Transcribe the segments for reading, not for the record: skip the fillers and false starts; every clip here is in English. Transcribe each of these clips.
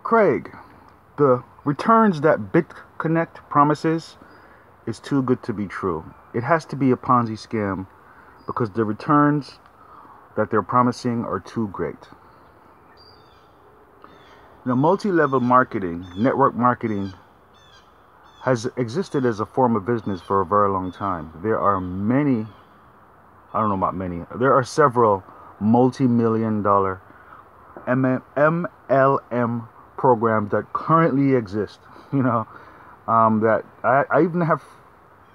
Craig, the returns that BitConnect promises is too good to be true. It has to be a Ponzi scam because the returns that they're promising are too great. Multi-level marketing, network marketing, has existed as a form of business for a very long time. There are many, I don't know about many, there are several multi-million dollar MLM programs that currently exist. That I even have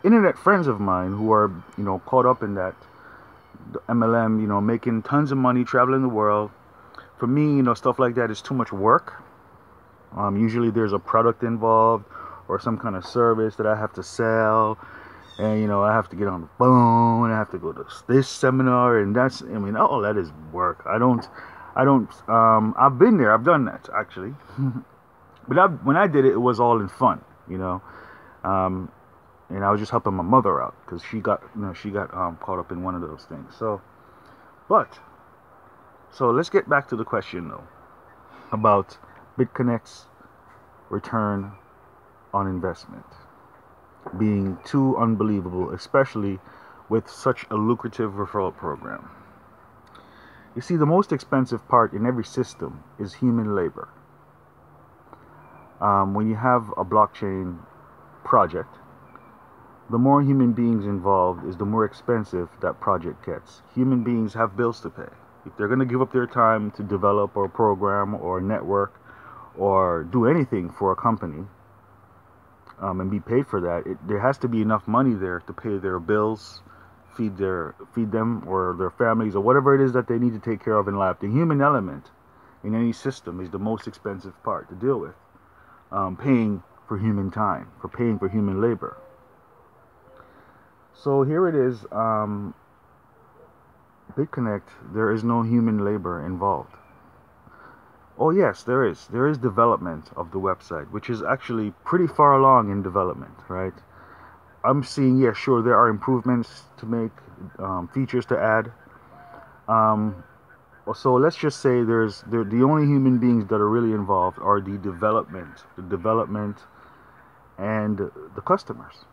internet friends of mine who are, caught up in that MLM, making tons of money, traveling the world. For me, stuff like that is too much work. Usually there's a product involved or some kind of service that I have to sell, and I have to get on the phone, I have to go to this seminar, and all that is work. I've been there, I've done that actually. But when I did it, it was all in fun, and I was just helping my mother out because she got caught up in one of those things. So let's get back to the question though about BitConnect's return on investment being too unbelievable, especially with such a lucrative referral program. You see, the most expensive part in every system is human labor. When you have a blockchain project, the more human beings involved is the more expensive that project gets. Human beings have bills to pay. If they're going to give up their time to develop or program or network or do anything for a company and be paid for that, there has to be enough money there to pay their bills, feed them or their families or whatever it is that they need to take care of in life. The human element in any system is the most expensive part to deal with. Paying for human time, for paying for human labor. So here it is, BitConnect, there is no human labor involved. Oh yes, there is development of the website, which is actually pretty far along in development, right? I'm seeing, yeah, sure, there are improvements to make, features to add. So let's just say the only human beings that are really involved are the development and the customers.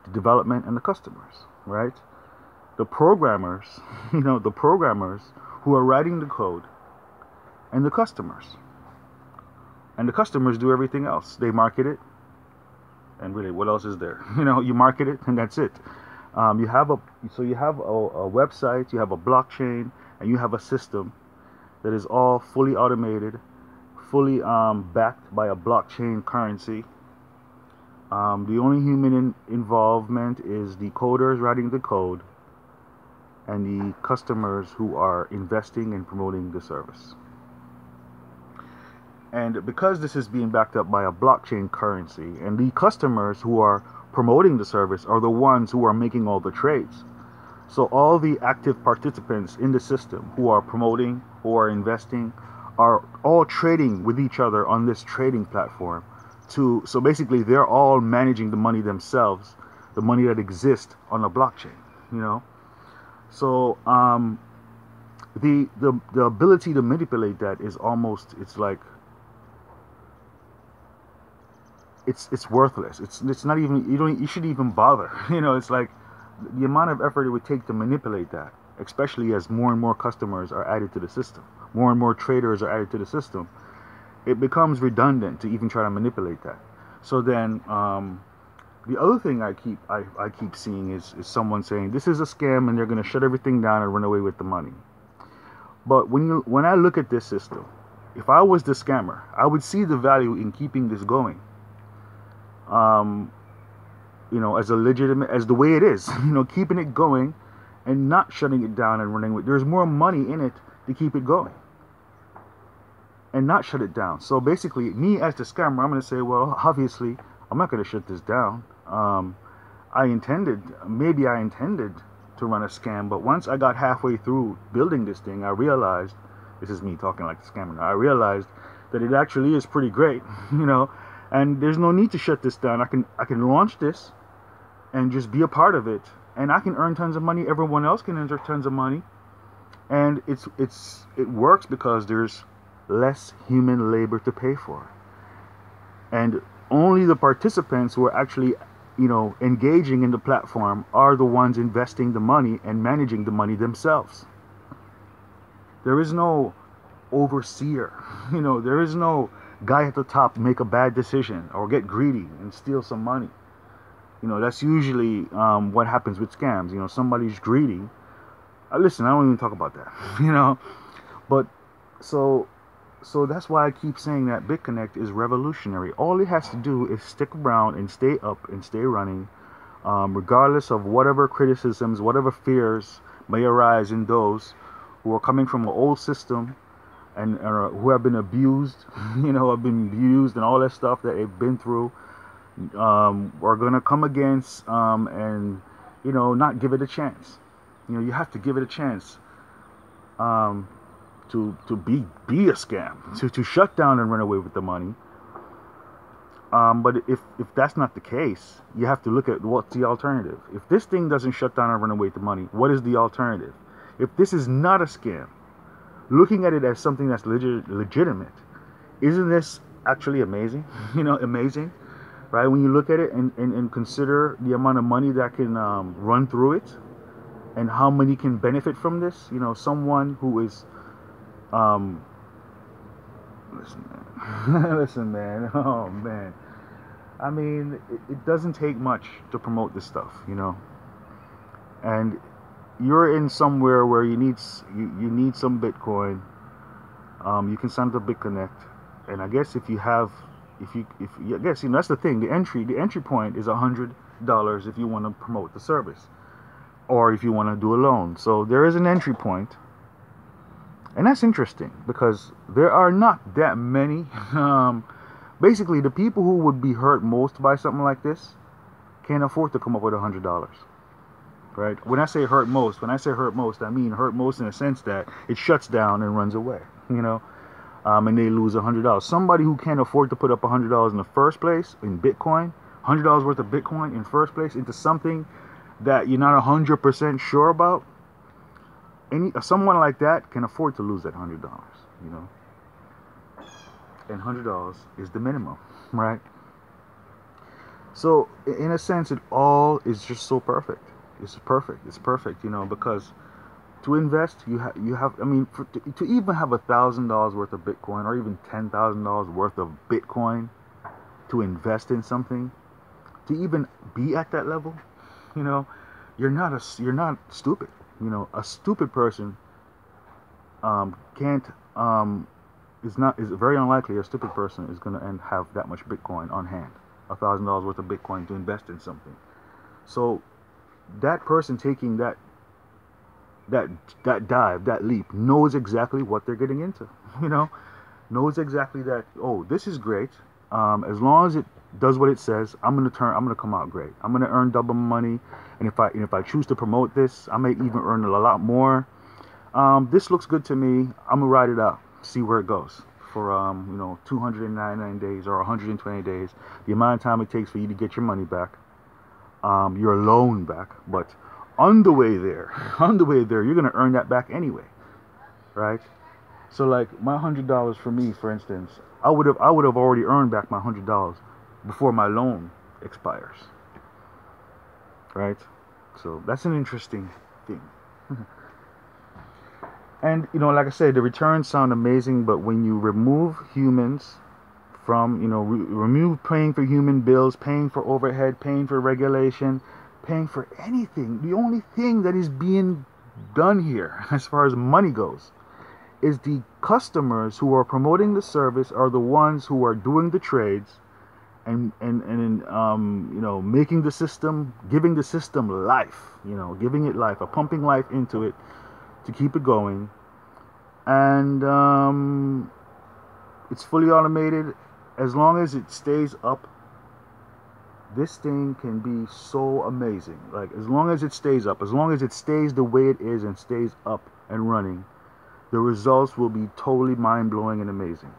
The development and the customers, right? The programmers, the programmers who are writing the code, and the customers. And the customers do everything else. They market it, and really, what else is there? You market it, and that's it. You have a website, you have a blockchain, and you have a system that is all fully automated, fully backed by a blockchain currency. The only human involvement is the coders writing the code and the customers who are investing and promoting the service. And because this is being backed up by a blockchain currency, and the customers who are promoting the service are the ones who are making all the trades. So all the active participants in the system who are promoting, who are investing, are all trading with each other on this trading platform. So basically they're all managing the money themselves, the money that exists on a blockchain, So the ability to manipulate that is almost, it's like, it's worthless. It's not even, you shouldn't even bother. It's like the amount of effort it would take to manipulate that, especially as more and more customers are added to the system, more and more traders are added to the system. It becomes redundant to even try to manipulate that. So then the other thing I keep seeing is someone saying this is a scam and they're going to shut everything down and run away with the money. But when I look at this system, if I was the scammer, I would see the value in keeping this going. As a legitimate, as the way it is, keeping it going and not shutting it down and running with. There's more money in it to keep it going and not shut it down. So basically, me as the scammer, I'm going to say, well, obviously, I'm not going to shut this down. Maybe I intended to run a scam, but once I got halfway through building this thing, I realized, this is me talking like the scammer now, I realized that it actually is pretty great, and there's no need to shut this down. I can launch this and just be a part of it, and I can earn tons of money. Everyone else can earn tons of money, and it works because there's less human labor to pay for. And only the participants who are actually, engaging in the platform are the ones investing the money and managing the money themselves. There is no overseer. There is no guy at the top make a bad decision or get greedy and steal some money. That's usually what happens with scams. Somebody's greedy. Listen, I don't even talk about that. But so that's why I keep saying that BitConnect is revolutionary. All it has to do is stick around and stay up and stay running, regardless of whatever criticisms, whatever fears may arise in those who are coming from an old system and who have been abused, have been abused and all that stuff that they've been through. Are gonna come against and not give it a chance. You have to give it a chance to be a scam, to shut down and run away with the money. But if that's not the case, you have to look at what's the alternative. If this thing doesn't shut down and run away with the money, what is the alternative? If this is not a scam, looking at it as something that's legitimate, isn't this actually amazing? Amazing, right? When you look at it and consider the amount of money that can run through it and how many can benefit from this. Someone who is listen man, oh man, I mean, it doesn't take much to promote this stuff, and you're in somewhere where you need some Bitcoin. You can sign up to BitConnect, and I guess if I guess that's the thing. The entry point is $100 if you want to promote the service, or if you want to do a loan. So there is an entry point, and that's interesting because there are not that many. Basically, the people who would be hurt most by something like this can't afford to come up with $100. Right? When I say hurt most, I mean hurt most in the sense that it shuts down and runs away, and they lose $100. Somebody who can't afford to put up $100 in the first place in Bitcoin, $100 worth of Bitcoin in first place into something that you're not 100% sure about, someone like that can afford to lose that $100, and $100 is the minimum, right? So in a sense, it all is just so perfect. It's perfect, because to invest, you have. I mean, to even have $1,000 worth of Bitcoin, or even $10,000 worth of Bitcoin, to invest in something, to even be at that level, you're not stupid. A stupid person is very unlikely a stupid person is gonna have that much Bitcoin on hand, $1,000 worth of Bitcoin to invest in something. So that person taking that dive, that leap, knows exactly what they're getting into. Knows exactly that. Oh, this is great. As long as it does what it says, I'm gonna come out great. I'm gonna earn double money, and if I choose to promote this, I may even earn a lot more. This looks good to me. I'm gonna ride it out, see where it goes for 299 days or 120 days, the amount of time it takes for you to get your money back. Your loan back, but on the way there, you're gonna earn that back anyway, right? So like my $100 for me, for instance, I would have already earned back my $100 before my loan expires, right? So that's an interesting thing. And like I said, the returns sound amazing, but when you remove humans from, remove paying for human bills, paying for overhead, paying for regulation, paying for anything. The only thing that is being done here, as far as money goes, is the customers who are promoting the service are the ones who are doing the trades and making the system, giving the system life, giving it life, pumping life into it to keep it going. And it's fully automated. As long as it stays up, this thing can be so amazing. Like, as long as it stays up, as long as it stays the way it is and stays up and running, the results will be totally mind-blowing and amazing.